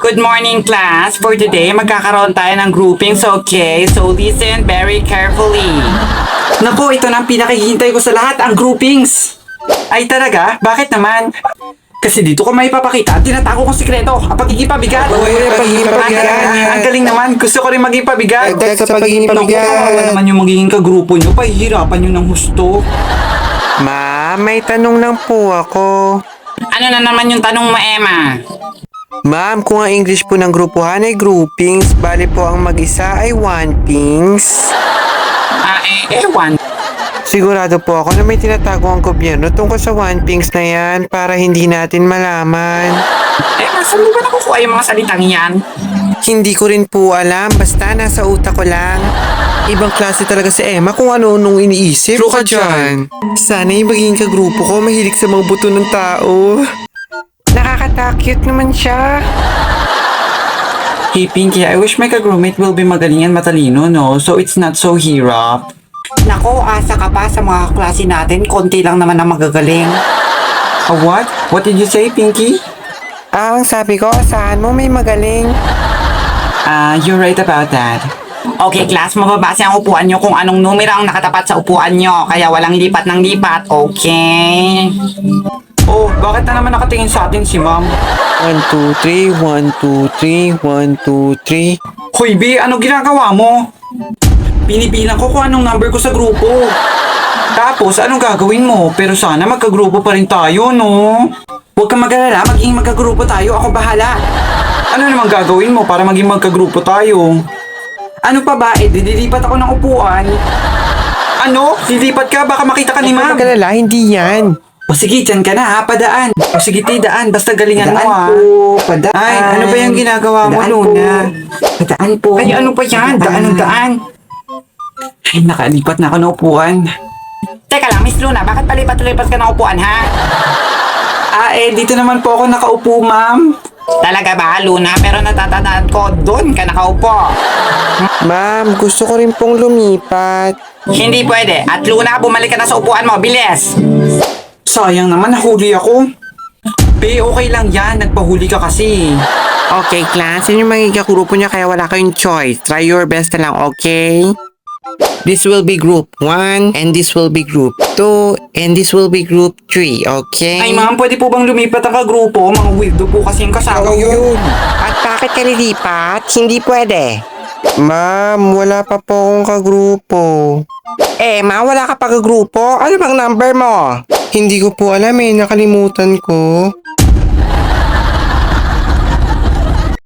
Good morning, class. For today, magkakaroon tayo ng groupings, okay? So listen very carefully. Naku, ito na ang pinakihintay ko sa lahat, ang groupings. Ay talaga? Bakit naman? Kasi dito ko may papakita, tinatago kong sikreto, ang pagiging pabigat. Pagiging pabigat. Ang galing naman, gusto ko rin maging pabigat. Dahil sa pagiging Naku, kawawa pabigat. naman yung magiging kagrupo nyo, pahihirapan nyo ng husto. Ma'am, may tanong lang po ako. Ano na naman yung tanong mo, Emma? Ma'am, kung ang English po ng grupuhan ay groupings, bali po ang mag-isa ay one pings. Ewan. Sigurado po ako na may tinatago ang gobyerno tungkol sa one pings na yan para hindi natin malaman. Saan mo ba nakukuha yung mga salitang yan? Hindi ko rin po alam, basta nasa utak ko lang. Ibang klase talaga si Emma kung ano nung iniisip. True ka dyan. Sana yung magiging kagrupo ko mahilig sa mga buto ng tao. Nakakatakot naman siya. Hey Pinky, I wish my ka-roommate will be magaling and matalino, no? So it's not so hirap. Nako, asa ka pa sa mga klase natin. Konti lang naman ang magagaling. What? What did you say, Pinky? Ang sabi ko, saan mo may magaling? You're right about that. Okay, class, mababase ang upuan nyo kung anong numero ang nakatapat sa upuan nyo. Kaya walang lipat ng lipat, okay? Oh, bakit na naman nakatingin sa atin si ma'am? 1, 2, 3, 1, 2, 3, 1, 2, 3. Hoy, B, ano ginagawa mo? Pinipilan ko kung anong number ko sa grupo. Tapos, anong gagawin mo? Pero sana magkagrupo pa rin tayo, no? Huwag kang mag-alala, maging magkagrupo tayo. Ako bahala. Ano naman gagawin mo para maging magkagrupo tayo? Ano pa ba? Dilipat ako ng upuan. Ano? Lilipat ka? Baka makita ka ni ma'am. Magalala, hindi yan. O sige, dyan ka na ha, padaan. O sige, daan. Basta galingan mo ha. Padaan. Ay, ano ba yung ginagawa mo, Padaan Luna? Padaan po. Ay, ano pa yan? Daan. Ay, nakalipat na ako ng upuan. Teka lang, Miss Luna, bakit palipat-lipat ka ng upuan, ha? Dito naman po ako nakaupo, ma'am. Talaga ba, Luna? Pero natatandaan ko, doon ka nakaupo. Ma'am, gusto ko rin pong lumipat. Hindi pwede. At Luna, bumalik ka na sa upuan mo. Bilis! Sayang naman, nahuli ako. Okay lang yan. Nagpahuli ka kasi. Okay, class. Yun yung magiging grupo niya kaya wala kayong choice. Try your best na lang, okay? This will be group 1, and this will be group 2, and this will be group 3, okay? Ay, ma'am, pwede po bang lumipat ang kagrupo? Mga weirdo po kasi yung kasama ko. At bakit ka lilipat? Hindi pwede. Ma'am, wala pa po akong kagrupo. Ma, wala ka pa kagrupo? Ano bang number mo? Hindi ko po alam nakalimutan ko.